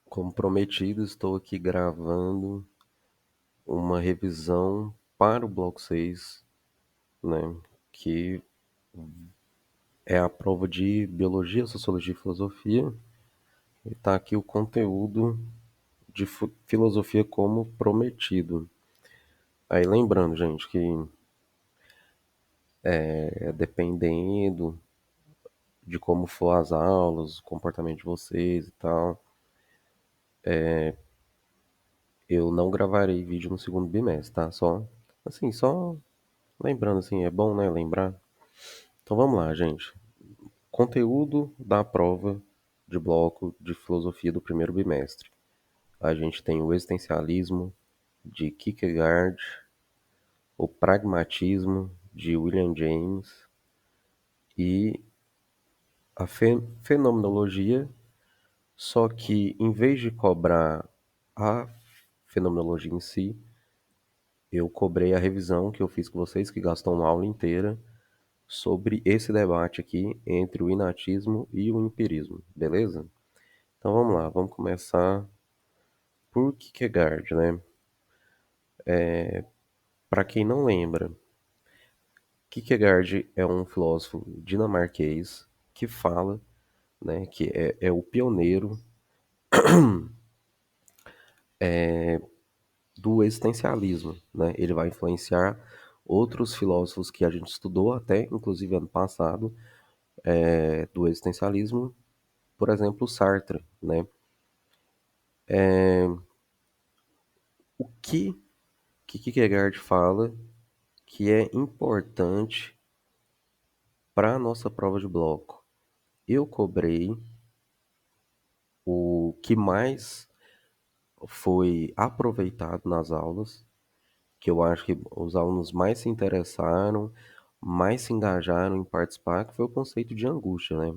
Como prometido, estou aqui gravando uma revisão para o bloco 6, né, que é a prova de Biologia, Sociologia e Filosofia. E está aqui o conteúdo de filosofia como prometido. Aí lembrando, gente, que dependendo de como for as aulas, o comportamento de vocês e tal, eu não gravarei vídeo no segundo bimestre, tá? Só lembrando, assim, é bom, né, lembrar. Então vamos lá, gente. Conteúdo da prova de bloco de filosofia do primeiro bimestre. A gente tem o existencialismo de Kierkegaard, o pragmatismo de William James e a fenomenologia, só que em vez de cobrar a fenomenologia em si, eu cobrei a revisão que eu fiz com vocês, que gastou uma aula inteira, sobre esse debate aqui entre o inatismo e o empirismo, beleza? Então vamos lá, vamos começar por Kierkegaard, né? Para quem não lembra, Kierkegaard é um filósofo dinamarquês que fala, né, que é o pioneiro do existencialismo, né? Ele vai influenciar outros filósofos que a gente estudou até, inclusive ano passado, do existencialismo, por exemplo, Sartre, né? O que Kierkegaard fala que é importante para a nossa prova de bloco? Eu cobrei o que mais foi aproveitado nas aulas, que eu acho que os alunos mais se interessaram, mais se engajaram em participar, que foi o conceito de angústia, né?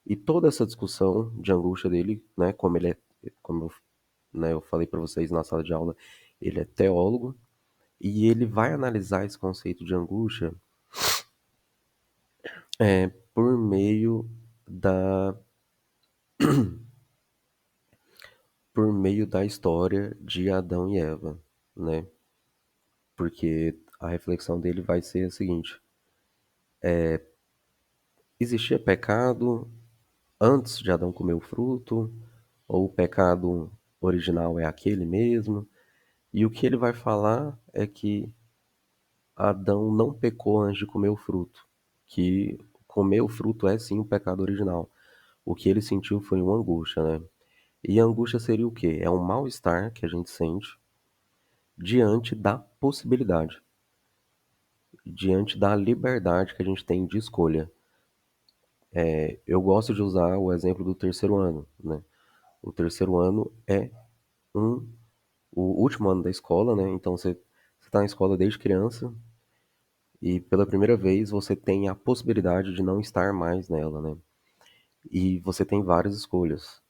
E toda essa discussão de angústia dele, né, como eu, né, eu falei para vocês na sala de aula, ele é teólogo e ele vai analisar esse conceito de angústia por meio da por meio da história de Adão e Eva, né? Porque a reflexão dele vai ser a seguinte: existia pecado antes de Adão comer o fruto, ou o pecado original é aquele mesmo? E o que ele vai falar é que Adão não pecou antes de comer o fruto, que comer o fruto é sim o pecado original. O que ele sentiu foi uma angústia, né? E a angústia seria o quê? É um mal-estar que a gente sente diante da possibilidade, diante da liberdade que a gente tem de escolha. Eu gosto de usar o exemplo do terceiro ano, né? O terceiro ano é um, o último ano da escola, né? Então você está na escola desde criança e pela primeira vez você tem a possibilidade de não estar mais nela, né? E você tem várias escolhas,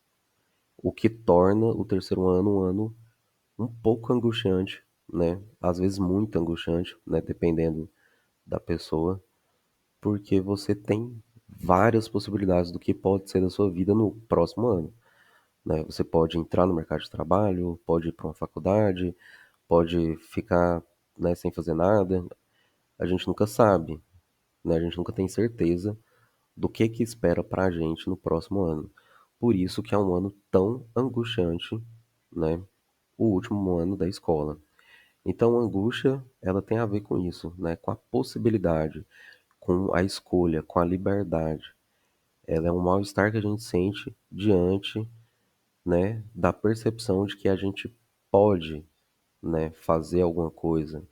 o que torna o terceiro ano um ano um pouco angustiante, né? Às vezes muito angustiante, né? Dependendo da pessoa, porque você tem várias possibilidades do que pode ser da sua vida no próximo ano, né? Você pode entrar no mercado de trabalho, pode ir para uma faculdade, pode ficar, né, sem fazer nada. A gente nunca sabe, né? A gente nunca tem certeza do que espera para a gente no próximo ano. Por isso que é um ano tão angustiante, né? O último ano da escola. Então, a angústia, ela tem a ver com isso, né? Com a possibilidade, com a escolha, com a liberdade. Ela é um mal-estar que a gente sente diante, né, da percepção de que a gente pode, né, fazer alguma coisa,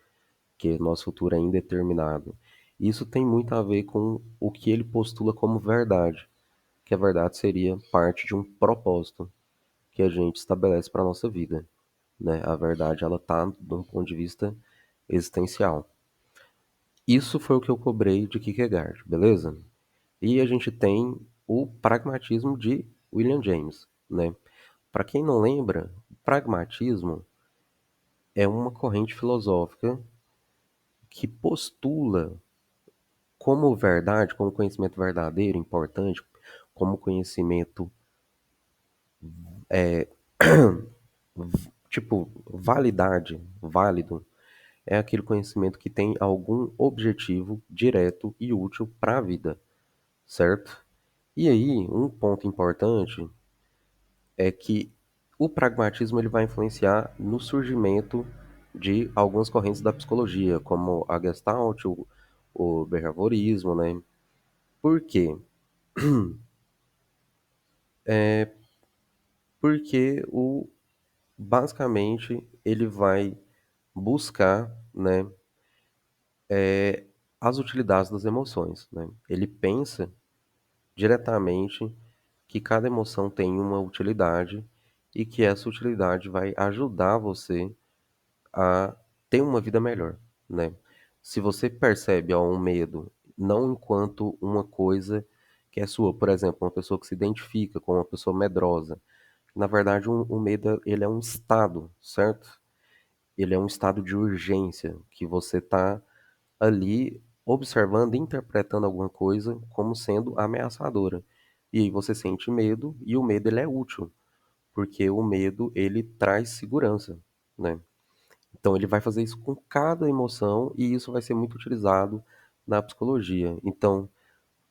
que nosso futuro é indeterminado. Isso tem muito a ver com o que ele postula como verdade, que a verdade seria parte de um propósito que a gente estabelece para a nossa vida, né? A verdade, ela tá de um ponto de vista existencial. Isso foi o que eu cobrei de Kierkegaard, beleza? E a gente tem o pragmatismo de William James, né? Para quem não lembra, o pragmatismo é uma corrente filosófica que postula como verdade, como conhecimento verdadeiro, importante, como conhecimento Tipo, validade, válido, é aquele conhecimento que tem algum objetivo direto e útil para a vida, certo? E aí, um ponto importante é que o pragmatismo ele vai influenciar no surgimento de algumas correntes da psicologia, como a Gestalt, o behaviorismo, né? Por quê? Porque basicamente ele vai buscar, né, as utilidades das emoções, né? Ele pensa diretamente que cada emoção tem uma utilidade e que essa utilidade vai ajudar você a ter uma vida melhor, né? Se você percebe ó, um medo não enquanto uma coisa que é sua, por exemplo, uma pessoa que se identifica com uma pessoa medrosa, na verdade o medo ele é um estado, certo? Ele é um estado de urgência que você está ali observando, interpretando alguma coisa como sendo ameaçadora. E aí você sente medo e o medo ele é útil, porque o medo ele traz segurança, né? Então ele vai fazer isso com cada emoção e isso vai ser muito utilizado na psicologia. Então,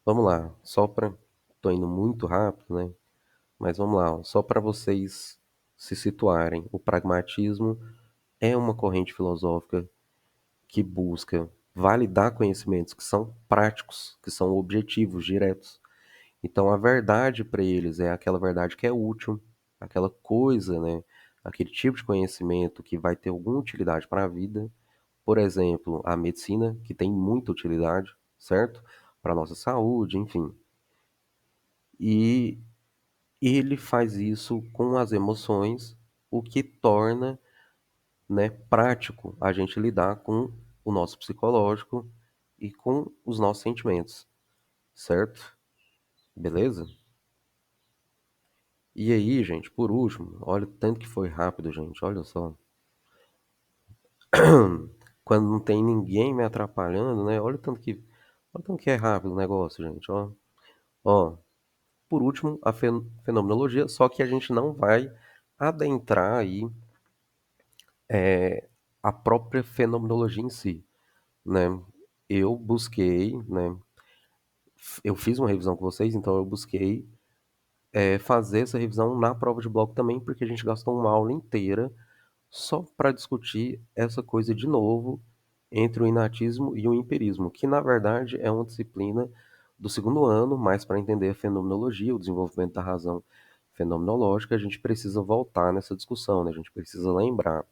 vamos lá, só para tô indo muito rápido, né? Mas vamos lá, ó, só para vocês se situarem. O pragmatismo é uma corrente filosófica que busca validar conhecimentos que são práticos, que são objetivos, diretos. Então a verdade para eles é aquela verdade que é útil, aquela coisa, né? Aquele tipo de conhecimento que vai ter alguma utilidade para a vida. Por exemplo, a medicina, que tem muita utilidade, certo? Para a nossa saúde, enfim. E ele faz isso com as emoções, o que torna, né, prático a gente lidar com o nosso psicológico e com os nossos sentimentos, certo? Beleza? E aí, gente, por último, olha o tanto que foi rápido, gente, olha só. Quando não tem ninguém me atrapalhando, né? Olha o tanto que é rápido o negócio, gente, ó. Ó, por último, a fenomenologia, só que a gente não vai adentrar aí a própria fenomenologia em si, né? Eu busquei, né? Eu fiz uma revisão com vocês, então eu busquei fazer essa revisão na prova de bloco também, porque a gente gastou uma aula inteira só para discutir essa coisa de novo entre o inatismo e o empirismo, que na verdade é uma disciplina do segundo ano, mas para entender a fenomenologia, o desenvolvimento da razão fenomenológica, a gente precisa voltar nessa discussão, né? A gente precisa lembrar,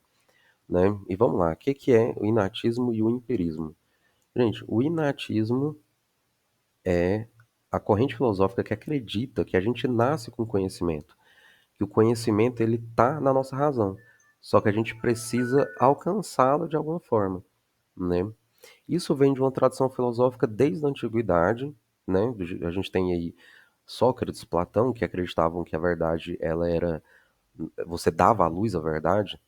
né? E vamos lá, o que que é o inatismo e o empirismo? Gente, o inatismo é a corrente filosófica que acredita que a gente nasce com conhecimento, que o conhecimento ele está na nossa razão, só que a gente precisa alcançá-lo de alguma forma, né? Isso vem de uma tradição filosófica desde a antiguidade, né? A gente tem aí Sócrates, Platão, que acreditavam que a verdade ela era você dava à luz a verdade,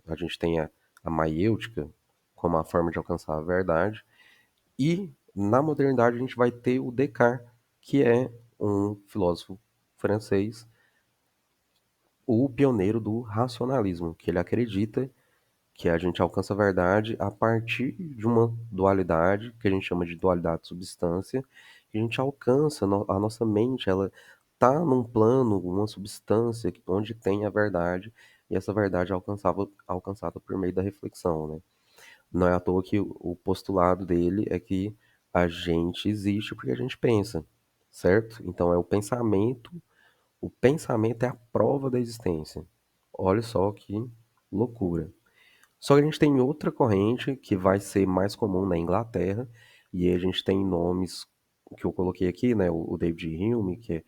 a gente tem a maiêutica como a forma de alcançar a verdade, e na modernidade a gente vai ter o Descartes, que é um filósofo francês, o pioneiro do racionalismo, que ele acredita que a gente alcança a verdade a partir de uma dualidade, que a gente chama de dualidade de substância, que a gente alcança, a nossa mente, ela tá num plano, uma substância onde tem a verdade, e essa verdade é alcançada por meio da reflexão, né? Não é à toa que o postulado dele é que a gente existe porque a gente pensa, certo? Então é o pensamento é a prova da existência. Olha só que loucura. Só que a gente tem outra corrente que vai ser mais comum na Inglaterra, e aí a gente tem nomes que eu coloquei aqui, né? O David Hume, que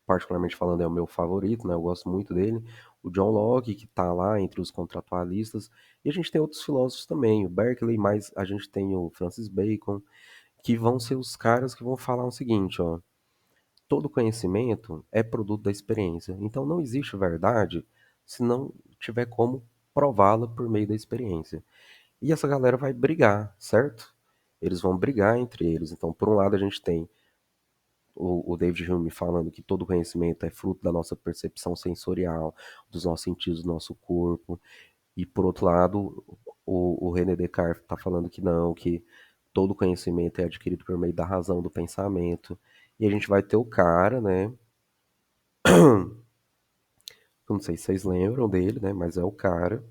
particularmente falando é o meu favorito, né? Eu gosto muito dele. O John Locke, que está lá entre os contratualistas. E a gente tem outros filósofos também, o Berkeley, mas a gente tem o Francis Bacon, que vão ser os caras que vão falar o seguinte, ó. Todo conhecimento é produto da experiência. Então não existe verdade se não tiver como prová-la por meio da experiência. E essa galera vai brigar, certo? Eles vão brigar entre eles. Então, por um lado, a gente tem o David Hume falando que todo conhecimento é fruto da nossa percepção sensorial, dos nossos sentidos, do nosso corpo. E por outro lado, o René Descartes está falando que não, que todo conhecimento é adquirido por meio da razão, do pensamento. E a gente vai ter o cara, né? Eu não sei se vocês lembram dele, né? Mas é o cara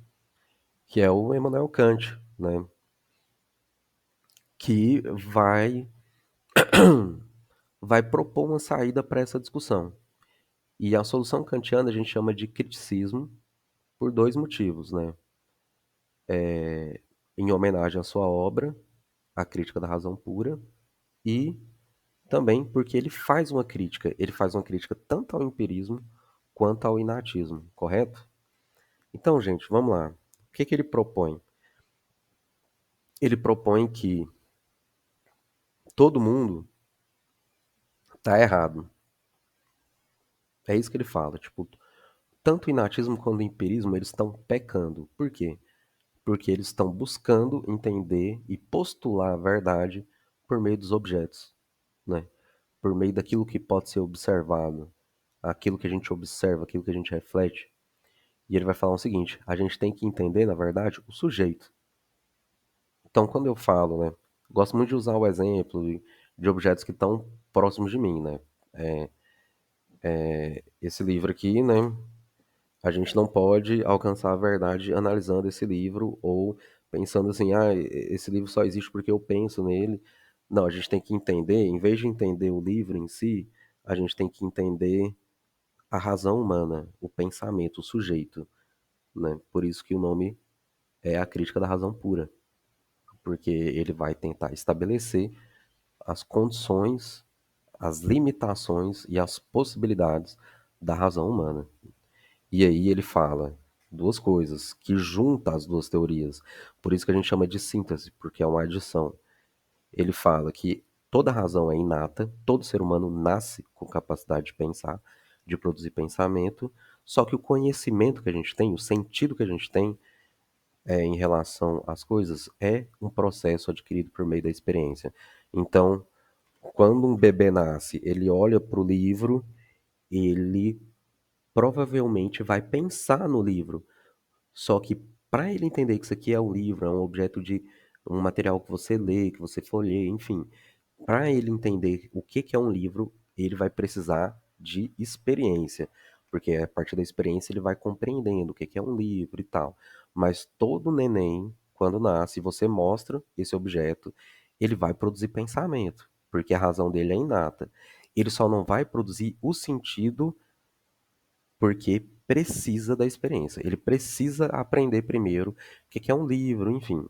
que é o Immanuel Kant, né? Que vai propor uma saída para essa discussão. E a solução kantiana a gente chama de criticismo por dois motivos, né? Em homenagem à sua obra, A Crítica da Razão Pura, e também porque ele faz uma crítica tanto ao empirismo quanto ao inatismo, correto? Então, gente, vamos lá. O que que ele propõe? Ele propõe que todo mundo tá errado. É isso que ele fala, tipo, tanto o inatismo quanto o empirismo, eles estão pecando. Por quê? Porque eles estão buscando entender e postular a verdade por meio dos objetos, né? Por meio daquilo que pode ser observado, aquilo que a gente observa, aquilo que a gente reflete. E ele vai falar o seguinte: a gente tem que entender, na verdade, o sujeito. Então, quando eu falo, né, gosto muito de usar o exemplo de objetos que estão próximos de mim, né? Esse livro aqui, né? A gente não pode alcançar a verdade analisando esse livro ou pensando assim, ah, esse livro só existe porque eu penso nele. Não, a gente tem que entender, em vez de entender o livro em si, a gente tem que entender a razão humana, o pensamento, o sujeito, né? Por isso que o nome é a crítica da razão pura, porque ele vai tentar estabelecer as condições, as limitações e as possibilidades da razão humana. E aí ele fala duas coisas que junta as duas teorias. Por isso que a gente chama de síntese, porque é uma adição. Ele fala que toda razão é inata, todo ser humano nasce com capacidade de pensar, de produzir pensamento, só que o conhecimento que a gente tem, o sentido que a gente tem em relação às coisas é um processo adquirido por meio da experiência. Então, quando um bebê nasce, ele olha para o livro, ele provavelmente vai pensar no livro. Só que para ele entender que isso aqui é um livro, é um objeto de um material que você lê, que você folheia, enfim, para ele entender o que que é um livro, ele vai precisar de experiência, porque a partir da experiência ele vai compreendendo o que que é um livro e tal. Mas todo neném, quando nasce, você mostra esse objeto, ele vai produzir pensamento, porque a razão dele é inata. Ele só não vai produzir o sentido porque precisa da experiência. Ele precisa aprender primeiro o que que é um livro, enfim.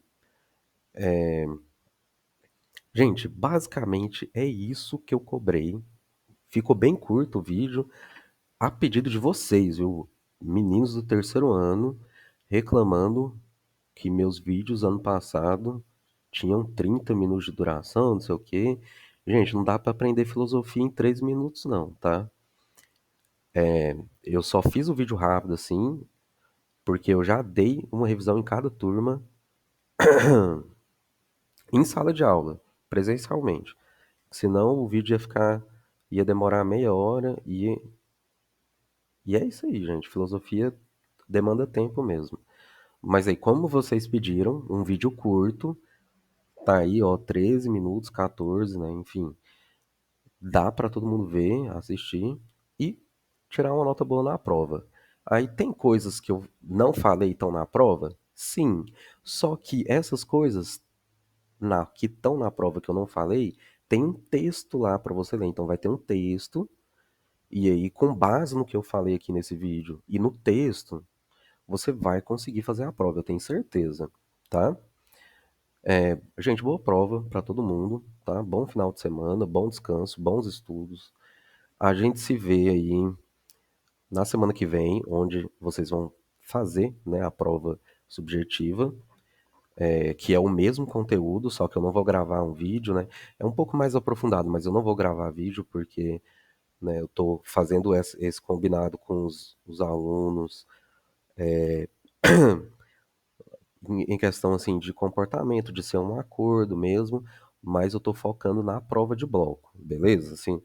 Gente, basicamente é isso que eu cobrei. Ficou bem curto o vídeo, a pedido de vocês, viu? Meninos do terceiro ano reclamando que meus vídeos ano passado tinham 30 minutos de duração, não sei o quê. Gente, não dá para aprender filosofia em 3 minutos, não, tá? Eu só fiz o vídeo rápido assim, porque eu já dei uma revisão em cada turma em sala de aula, presencialmente. Senão o vídeo ia demorar meia hora e é isso aí, gente. Filosofia demanda tempo mesmo. Mas aí, como vocês pediram, um vídeo curto, tá aí, ó, 13 minutos, 14, né? Enfim, dá pra todo mundo ver, assistir e tirar uma nota boa na prova. Aí tem coisas que eu não falei estão na prova? Sim. Só que essas coisas que estão na prova que eu não falei, tem um texto lá para você ler. Então vai ter um texto, e aí, com base no que eu falei aqui nesse vídeo e no texto, você vai conseguir fazer a prova, eu tenho certeza, tá? Gente, boa prova para todo mundo, tá? Bom final de semana, bom descanso, bons estudos. A gente se vê aí na semana que vem, onde vocês vão fazer, né, a prova subjetiva. Que é o mesmo conteúdo, só que eu não vou gravar um vídeo, né? É um pouco mais aprofundado, mas eu não vou gravar vídeo porque, né, eu estou fazendo esse combinado com os alunos em questão assim de comportamento, de ser um acordo mesmo, mas eu estou focando na prova de bloco, beleza? Assim,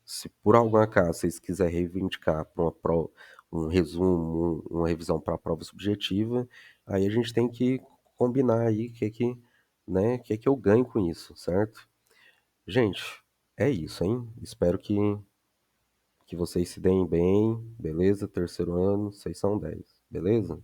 Se por algum acaso vocês quiserem reivindicar para uma prova um resumo, uma revisão para a prova subjetiva, aí a gente tem que combinar aí o que, né, que eu ganho com isso, certo? Gente, é isso, hein? Espero que vocês se deem bem, beleza? Terceiro ano, vocês são 10, beleza?